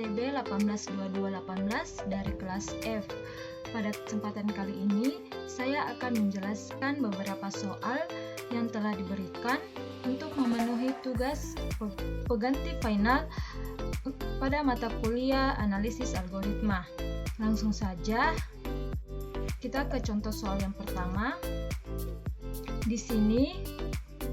ITB 182218 dari kelas F. Pada kesempatan kali ini, saya akan menjelaskan beberapa soal yang telah diberikan untuk memenuhi tugas pengganti final pada mata kuliah analisis algoritma. Langsung saja, kita ke contoh soal yang pertama. Di sini,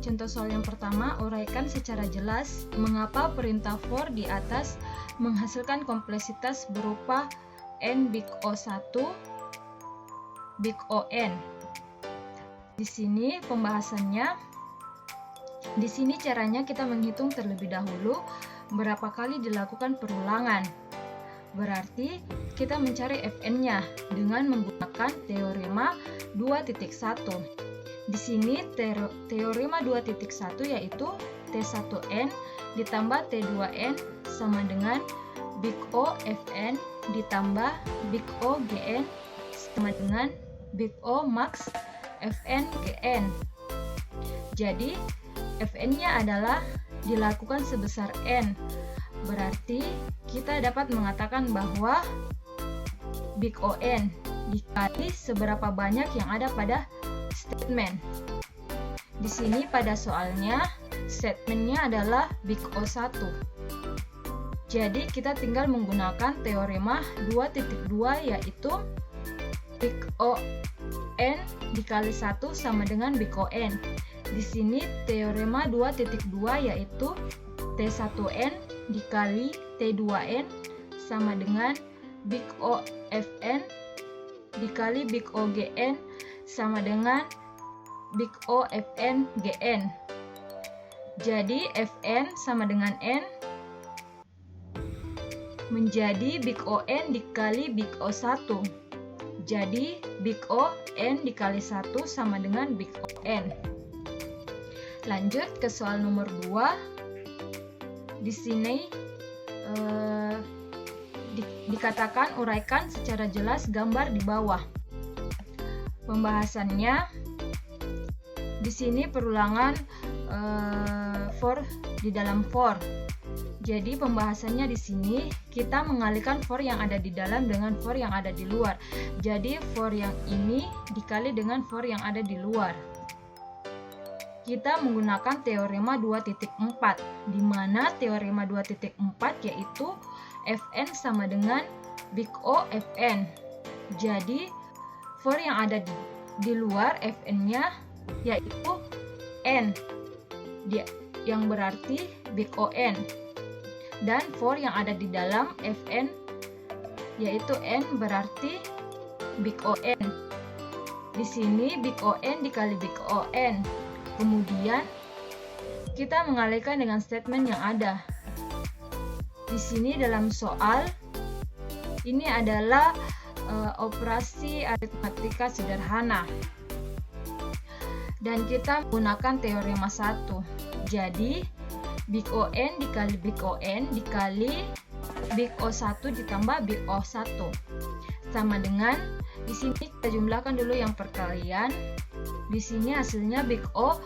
contoh soal yang pertama, uraikan secara jelas mengapa perintah for di atas menghasilkan kompleksitas berupa n big O1, big On. Di sini pembahasannya, di sini caranya kita menghitung terlebih dahulu berapa kali dilakukan perulangan. Berarti kita mencari Fn-nya dengan menggunakan teorema 2.1. Di sini teorema 2.1 yaitu T1n ditambah T2n sama dengan big O Fn ditambah big O Gn sama dengan big O max Fn Gn. Jadi Fn-nya adalah dilakukan sebesar n. Berarti kita dapat mengatakan bahwa big On dikali seberapa banyak yang ada pada statement. Di sini pada soalnya statementnya adalah big O1. Jadi kita tinggal menggunakan teorema 2.2 yaitu big On dikali 1 sama dengan big On. Di sini teorema 2.2 yaitu T1n dikali T2n sama dengan big O Fn dikali big O Gn sama dengan big O Fn Gn. Jadi Fn sama dengan n menjadi big On dikali big O1. Jadi big O n dikali 1 sama dengan big On. Lanjut ke soal nomor 2. Di sini dikatakan uraikan secara jelas gambar di bawah. Pembahasannya di sini perulangan for di dalam for. Jadi pembahasannya di sini kita mengalihkan for yang ada di dalam dengan for yang ada di luar. Jadi for yang ini dikali dengan for yang ada di luar. Kita menggunakan teorema 2.4, di mana teorema 2.4 yaitu Fn sama dengan big O Fn. Jadi for yang ada di luar Fn-nya yaitu n, yang berarti big On. Dan for yang ada di dalam Fn yaitu n berarti big On. Di sini big On dikali big On. Kemudian kita mengalihkan dengan statement yang ada. Di sini dalam soal ini adalah operasi aritmatika sederhana. Dan kita menggunakan teorema 1. Jadi big On dikali big On dikali big O1 ditambah big O1 sama dengan, di sini kita jumlahkan dulu yang perkalian. Di sini hasilnya big O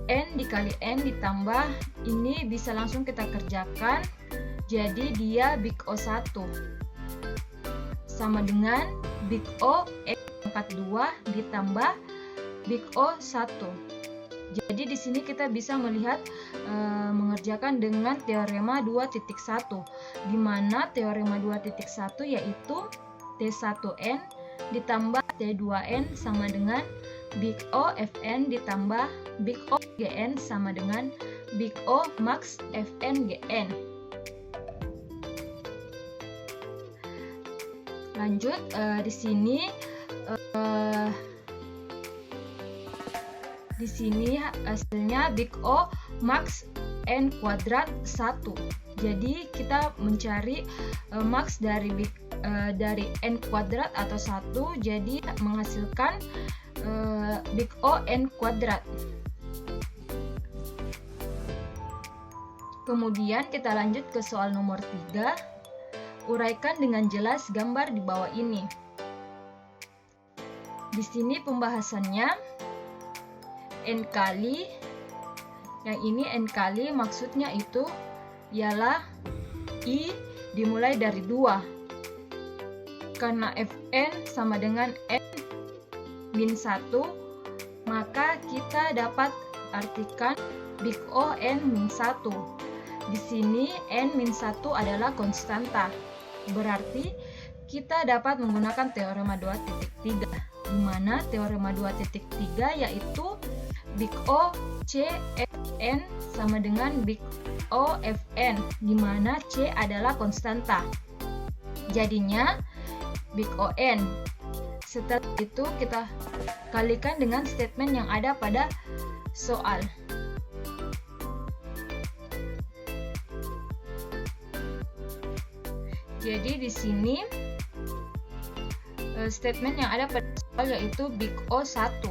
n dikali n ditambah ini bisa langsung kita kerjakan. Jadi dia big O1 sama dengan big O n pangkat 2 ditambah big O1. Jadi di sini kita bisa melihat mengerjakan dengan teorema 2.1, di mana teorema 2.1 yaitu T1n ditambah T2n sama dengan big O Fn ditambah big O Gn sama dengan big O max Fn Gn. Lanjut di sini hasilnya big O max n kuadrat 1. Jadi kita mencari max dari n kuadrat atau 1, jadi menghasilkan big O n kuadrat. Kemudian kita lanjut ke soal nomor 3. Uraikan dengan jelas gambar di bawah ini. Di sini pembahasannya n kali, yang ini n kali maksudnya itu ialah I dimulai dari 2. Karena Fn sama dengan n min 1, maka kita dapat artikan big O n min 1. Di sini n min 1 adalah konstanta. Berarti kita dapat menggunakan teorema 2.3, di mana teorema 2.3 yaitu big O C Fn sama dengan big O Fn, di mana C adalah konstanta. Jadinya big O n. Setelah itu kita kalikan dengan statement yang ada pada soal. Jadi di sini statement yang ada pada soal yaitu big O 1.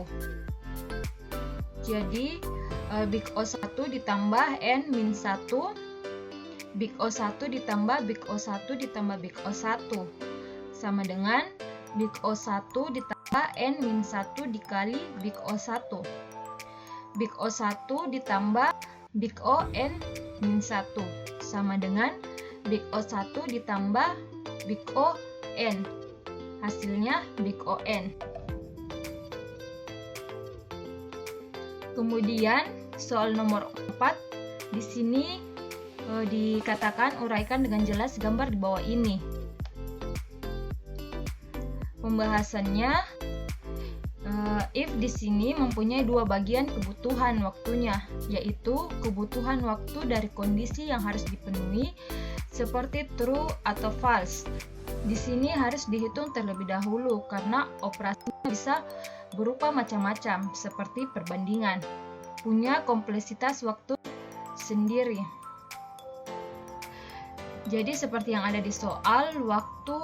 Jadi big O 1 ditambah n min 1, big O 1 ditambah big O 1 ditambah big O 1 sama dengan big O 1 ditambah n min 1 dikali big O 1. Big O 1 ditambah big O n min 1 sama dengan big O 1 ditambah big O n. Hasilnya big O n. Kemudian soal nomor 4, di sini dikatakan uraikan dengan jelas gambar di bawah ini. Pembahasannya, if di sini mempunyai 2 bagian kebutuhan waktunya, yaitu kebutuhan waktu dari kondisi yang harus dipenuhi seperti true atau false. Di sini harus dihitung terlebih dahulu karena operasinya bisa berupa macam-macam seperti perbandingan, punya kompleksitas waktu sendiri. Jadi seperti yang ada di soal, waktu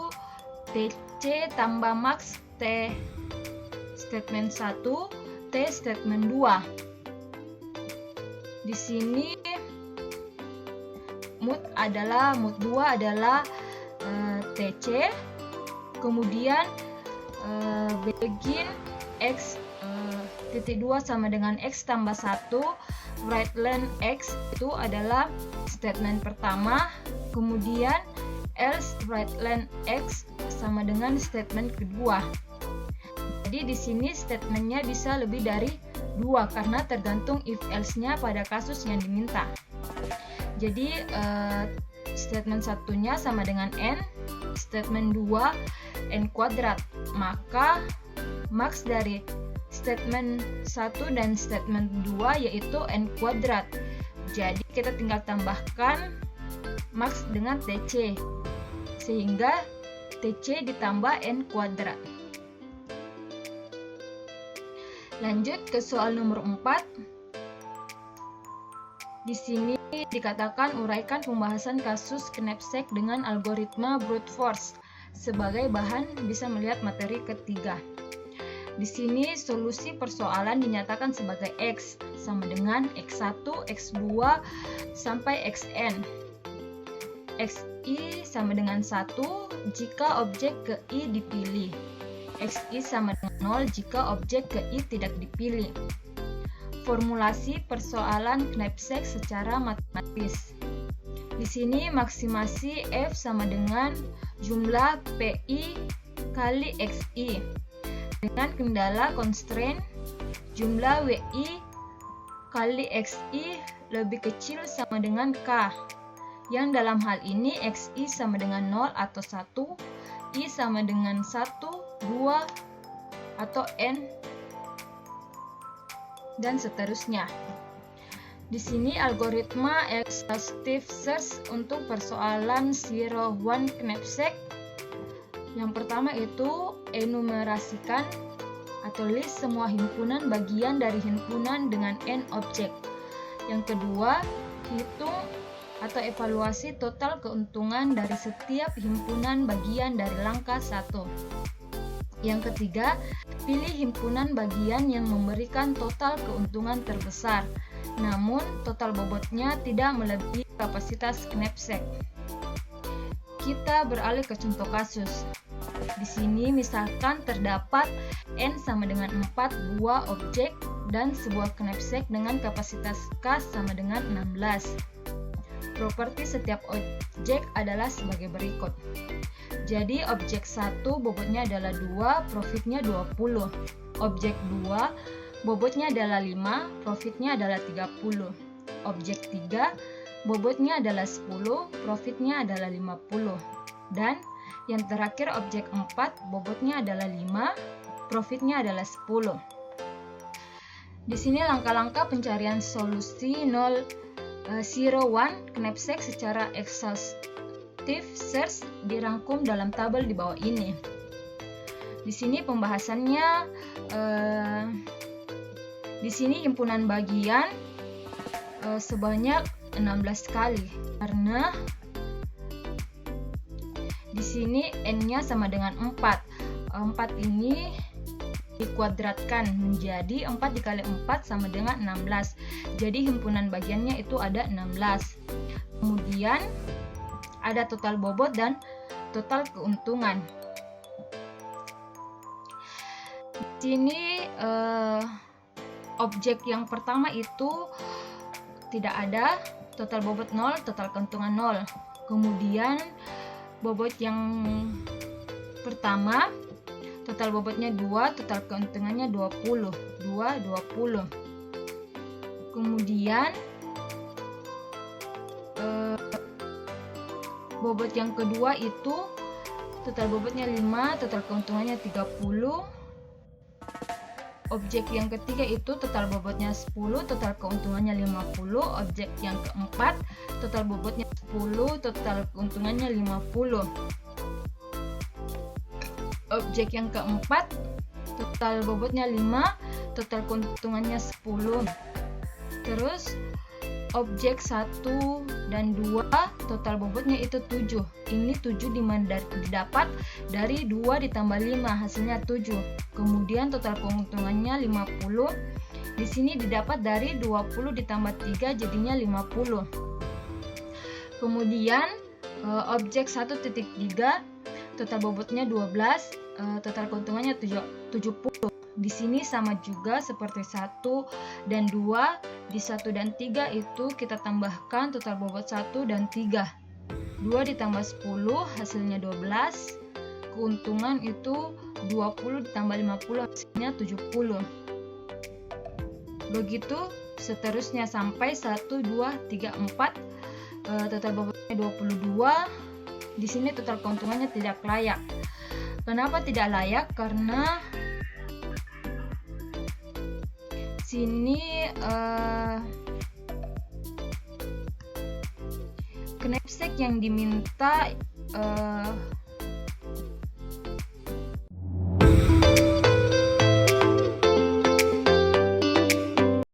TC tambah max T statement 1, T statement 2. Di sini mood 2 adalah TC, kemudian begin X titik 2 sama dengan X tambah 1, right len X itu adalah statement pertama, kemudian else right len X sama dengan statement kedua. Jadi di sini statementnya bisa lebih dari 2 karena tergantung if else-nya pada kasus yang diminta. Jadi statement satunya sama dengan n, statement 2 n kuadrat, maka max dari statement 1 dan statement 2 yaitu n kuadrat. Jadi kita tinggal tambahkan max dengan TC sehingga TC ditambah n kuadrat. Lanjut ke soal nomor 4. Di sini dikatakan uraikan pembahasan kasus knapsack dengan algoritma brute force. Sebagai bahan bisa melihat materi ketiga. Di sini solusi persoalan dinyatakan sebagai X sama dengan X1, X2 sampai Xn. Xi sama dengan 1 jika objek ke I dipilih. Xi sama dengan 0 jika objek ke I tidak dipilih. Formulasi persoalan knapsack secara matematis. Di sini maksimasi F sama dengan jumlah PI kali XI. Dengan kendala constraint jumlah WI kali XI lebih kecil sama dengan K. Yang dalam hal ini XI sama dengan 0 atau 1, I sama dengan 1, 2, atau N, dan seterusnya. Di sini algoritma exhaustive search untuk persoalan 01 knapsack. Yang pertama itu enumerasikan atau list semua himpunan bagian dari himpunan dengan n objek. Yang kedua, hitung atau evaluasi total keuntungan dari setiap himpunan bagian dari langkah 1. Yang ketiga, pilih himpunan bagian yang memberikan total keuntungan terbesar, namun total bobotnya tidak melebihi kapasitas knapsack. Kita beralih ke contoh kasus. Di sini misalkan terdapat N sama dengan 4 buah objek dan sebuah knapsack dengan kapasitas K sama dengan 16. Properti setiap objek adalah sebagai berikut. Jadi objek 1 bobotnya adalah 2, profitnya 20. Objek 2 bobotnya adalah 5, profitnya adalah 30. Objek 3 bobotnya adalah 10, profitnya adalah 50. Dan yang terakhir objek 4 bobotnya adalah 5, profitnya adalah 10. Di sini langkah-langkah pencarian solusi 01 knapsack secara exhaustive search dirangkum dalam tabel di bawah ini. Di sini pembahasannya, di sini himpunan bagian sebanyak 16 kali, karena di sini n-nya sama dengan 4. 4 ini dikuadratkan menjadi 4 dikali 4 sama dengan 16. Jadi himpunan bagiannya itu ada 16. Kemudian ada total bobot dan total keuntungan. Di sini objek yang pertama itu tidak ada, total bobot 0, total keuntungan 0. Kemudian bobot yang pertama total bobotnya 2, total keuntungannya 20. 20. Kemudian bobot yang kedua itu total bobotnya 5, total keuntungannya 30. Objek yang ketiga itu total bobotnya 10, total keuntungannya 50. Objek yang keempat total bobotnya 10, total keuntungannya 50. Objek yang keempat total bobotnya 5, total keuntungannya 10. Terus objek 1 dan 2 total bobotnya itu 7. Ini 7 didapat dari 2 ditambah 5, hasilnya 7. Kemudian total keuntungannya 50. Di sini didapat dari 20 ditambah 3 jadinya 50. Kemudian objek 1.3 total bobotnya 12, total keuntungannya 70. Di sini sama juga seperti 1 dan 2. Di 1 dan 3 itu kita tambahkan total bobot 1 dan 3. 2 ditambah 10 hasilnya 12. Keuntungan itu 20 ditambah 50 hasilnya 70. Begitu seterusnya sampai 1, 2, 3, 4. Total bobotnya 22. Di sini total keuntungannya tidak layak. Kenapa tidak layak? Karena sini knapsack yang diminta